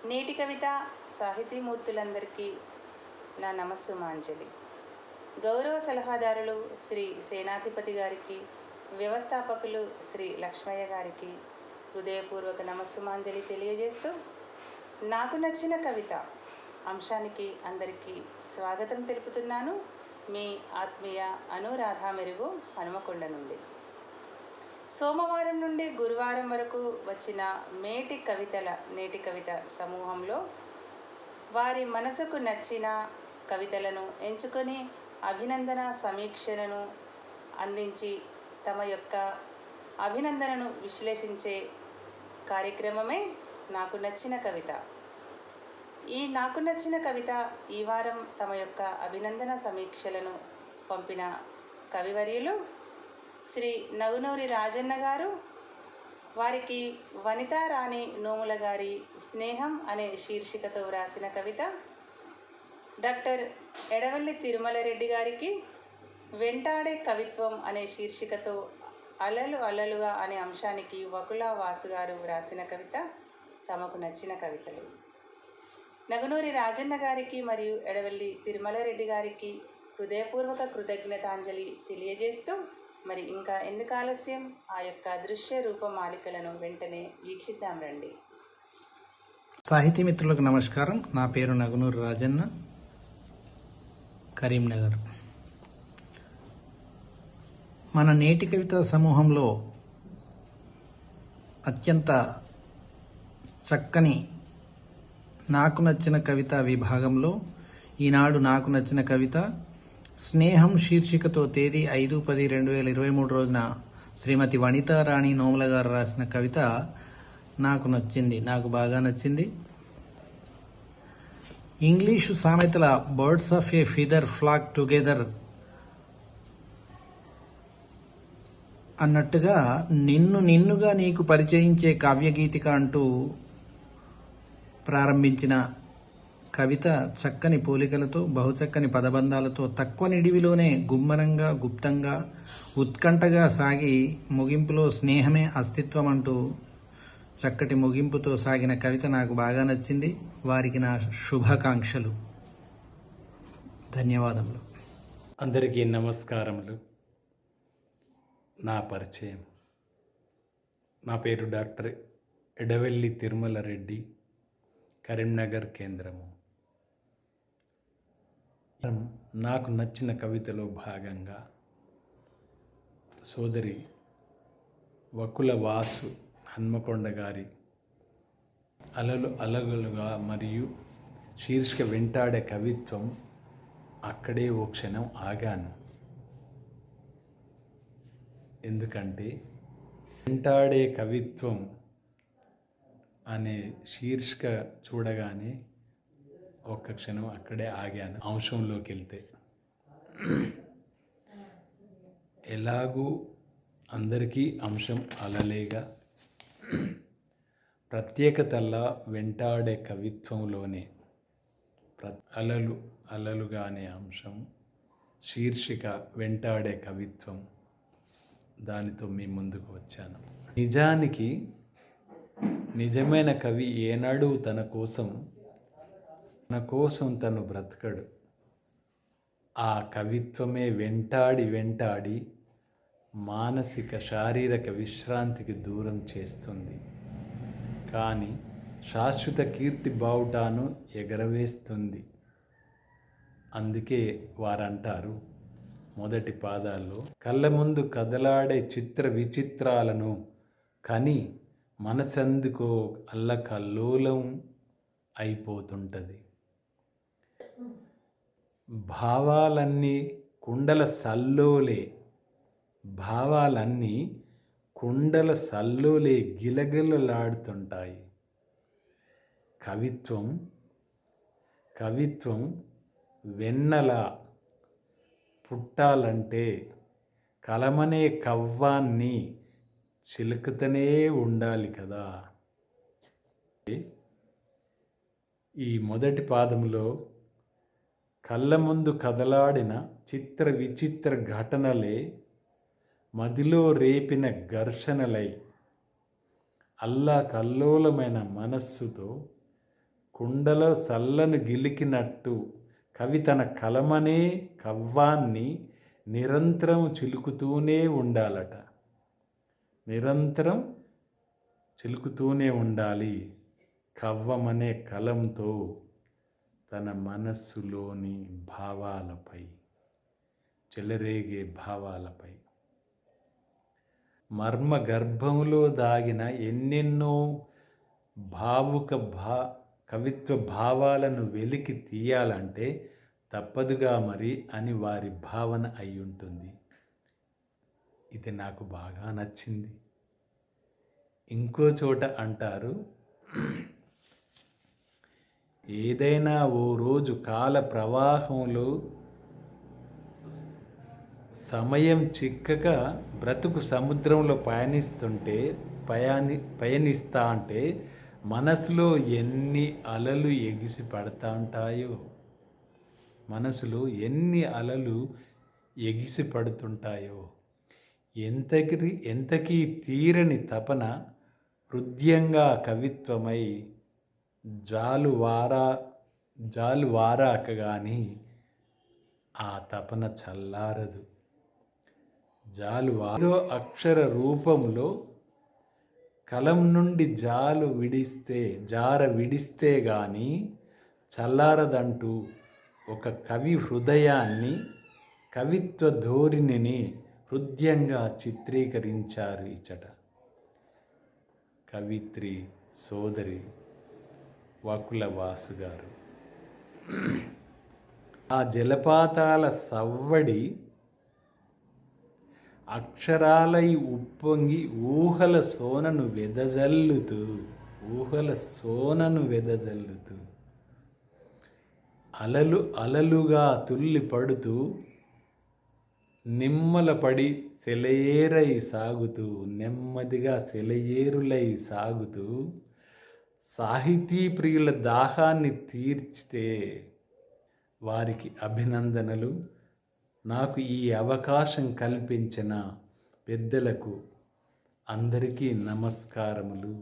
నేటి కవిత సాహితీమూర్తులందరికీ నా నమస్సుమాంజలి. గౌరవ సలహాదారులు శ్రీ సేనాధిపతి గారికి, వ్యవస్థాపకులు శ్రీ లక్ష్మయ్య గారికి హృదయపూర్వక నమస్సుమాంజలి తెలియజేస్తూ, నాకు నచ్చిన కవిత అంశానికి అందరికీ స్వాగతం తెలుపుతున్నాను. మీ ఆత్మీయ అనురాధ మెరుగు హనుమకొండ నుండి. సోమవారం నుండి గురువారం వరకు వచ్చిన నేటి కవిత సమూహంలో వారి మనసుకు నచ్చిన కవితలను ఎంచుకొని అభినందన సమీక్షలను అందించి తమ యొక్క అభినందనను విశ్లేషించే కార్యక్రమమే నాకు నచ్చిన కవిత. ఈ నాకు నచ్చిన కవిత ఈ వారం తమ యొక్క అభినందన సమీక్షలను పంపిన కవివర్యులు శ్రీ నగునూరి రాజన్న గారు. వారికి వనితా రాణి నోముల గారి స్నేహం అనే శీర్షికతో వ్రాసిన కవిత. డాక్టర్ ఎడవల్లి తిరుమల రెడ్డి గారికి వెంటాడే కవిత్వం అనే శీర్షికతో అలలు అలలుగా అనే అంశానికి వకుల వాసు గారు వ్రాసిన కవిత తమకు నచ్చిన కవితలు. నగునూరి రాజన్న గారికి మరియు ఎడవల్లి తిరుమల రెడ్డి గారికి హృదయపూర్వక కృతజ్ఞతాంజలి తెలియజేస్తూ, మరి ఇంకా ఎందుకు ఆలస్యం, ఆ యొక్క దృశ్య రూపమాలికలను వెంటనే వీక్షిద్దాం రండి. సాహితీ మిత్రులకు నమస్కారం. నా పేరు నగునూరు రాజన్న, కరీంనగర్. మన నేటి కవిత సమూహంలో అత్యంత చక్కని నాకు నచ్చిన కవిత విభాగంలో ఈనాడు నాకు నచ్చిన కవిత స్నేహం శీర్షికతో తేదీ 5/10/2023 రోజున శ్రీమతి వనితా రాణి నోముల గారు రాసిన కవిత నాకు బాగా నచ్చింది. ఇంగ్లీషు సామెతల birds of A feather flock together అన్నట్టుగా నిన్నుగా నీకు పరిచయించే కావ్యగీతిక అంటూ ప్రారంభించిన కవిత చక్కని పోలికలతో, బహుచక్కని పదబంధాలతో, తక్కువ నిడివిలోనే గుమ్మనంగా, గుప్తంగా, ఉత్కంఠగా సాగి ముగింపులో స్నేహమే అస్తిత్వం అంటూ చక్కటి ముగింపుతో సాగిన కవిత నాకు బాగా నచ్చింది. వారికి నా శుభాకాంక్షలు. ధన్యవాదములు. అందరికీ నమస్కారములు. నా పరిచయం: నా పేరు డాక్టర్ ఎడవెల్లి తిరుమల రెడ్డి, కరీంనగర్ కేంద్రము. నాకు నచ్చిన కవితలో భాగంగా సోదరి వకుల వాసు హన్మకొండ గారి అలలు అలగలుగా మరియు శీర్షిక వెంటాడే కవిత్వం. అక్కడే ఓ క్షణం ఆగాను. ఎందుకంటే వెంటాడే కవిత్వం అనే శీర్షిక చూడగానే ఒక్క క్షణం అక్కడే ఆగాను. అంశంలోకి వెళ్తే, ఎలాగూ అందరికీ అంశం అలలేగా, ప్రత్యేకతల్లా వెంటాడే కవిత్వంలోనే అలలు అలలుగా అనే అంశం శీర్షిక వెంటాడే కవిత్వం, దానితో మీ ముందుకు వచ్చాను. నిజానికి నిజమైన కవి ఏనాడు తన కోసం తను బ్రతకడు. ఆ కవిత్వమే వెంటాడి మానసిక శారీరక విశ్రాంతికి దూరం చేస్తుంది, కానీ శాశ్వత కీర్తి బావుటాను ఎగరవేస్తుంది. అందుకే వారంటారు మొదటి పాదాల్లో, కళ్ళ ముందు కదలాడే చిత్ర విచిత్రాలను కని మనసెందుకో అల్లకల్లోలం అయిపోతుంటుంది. భావాలన్నీ కుండల సల్లోలే గిలగిలలాడుతుంటాయి. కవిత్వం వెన్నలా పుట్టాలంటే కలమనే కవ్వాన్ని చిలుకుతూనే ఉండాలి కదా. ఈ మొదటి పాదంలో కళ్ళ ముందు కదలాడిన చిత్ర విచిత్ర ఘటనలే మదిలో రేపిన ఘర్షణలై అల్లాకల్లోలమైన మనస్సుతో కుండలో సల్లను గిలికినట్టు కవి తన కలమనే కవ్వాన్ని నిరంతరం చిలుకుతూనే ఉండాలట. నిరంతరం చిలుకుతూనే ఉండాలి కవ్వమనే కలంతో తన మనస్సులోని భావాలపై, చెలరేగే భావాలపై. మర్మ గర్భంలో దాగిన ఎన్నెన్నో భావుక కవిత్వ భావాలను వెలికి తీయాలంటే తప్పదుగా మరి అని వారి భావన అయి ఉంటుంది. ఇది నాకు బాగా నచ్చింది. ఇంకో చోట అంటారు, ఏదైనా ఓ రోజు కాల ప్రవాహంలో సమయం చిక్కక బ్రతుకు సముద్రంలో పయనిస్తా అంటే మనసులో ఎన్ని అలలు ఎగిసి పడతా ఉంటాయో, మనసులో ఎన్ని అలలు ఎగిసి పడుతుంటాయో, ఎంతకీ తీరని తపన హృదయంగా కవిత్వమై జాలువారాక గాని ఆ తపన చల్లారదు. ఏదో అక్షర రూపంలో కలం నుండి జార విడిస్తే గాని చల్లారదంటూ ఒక కవి హృదయాన్ని, కవిత్వ ధోరణిని హృదయంగా చిత్రీకరించారు ఇచ్చట కవిత్రి సోదరి వకుల వాసు గారు. ఆ జలపాతాల సవ్వడి అక్షరాలై ఉప్పొంగి ఊహల సోనను వెదజల్లుతూ అలలుగా తుల్లి పడుతూ నిమ్మలపడి నెమ్మదిగా సెలయేరులై సాగుతూ సాహితీ ప్రియుల దాహాన్ని తీర్చితే వారికి అభినందనలు. నాకు ఈ అవకాశం కల్పించిన పెద్దలకు అందరికీ నమస్కారములు.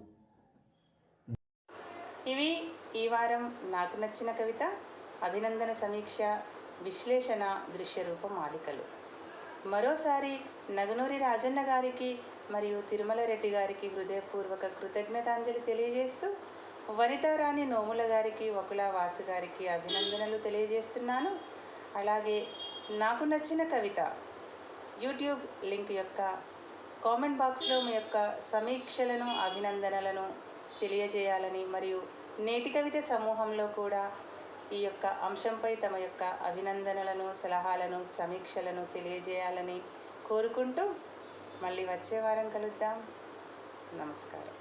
ఇవి ఈ వారం నాకు నచ్చిన కవిత, అభినందన సమీక్ష, విశ్లేషణ, దృశ్య రూప మాలికలు. మరోసారి నగనూరి రాజన్న గారికి మరియు తిరుమల రెడ్డి గారికి హృదయపూర్వక కృతజ్ఞతాంజలి తెలియజేస్తూ, వనితారాణి నోముల గారికి, వకుల వాసు గారికి అభినందనలు తెలియజేస్తున్నాను. అలాగే నాకు నచ్చిన కవిత యూట్యూబ్ లింక్ యొక్క కామెంట్ బాక్స్లో మీ యొక్క సమీక్షలను, అభినందనలను తెలియజేయాలని, మరియు నేటి కవిత సమూహంలో కూడా ఈ యొక్క అంశంపై తమ యొక్క అభినందనలను, సలహాలను, సమీక్షలను తెలియజేయాలని కోరుకుంటూ మళ్ళీ వచ్చే వారం కలుద్దాం. నమస్కారం.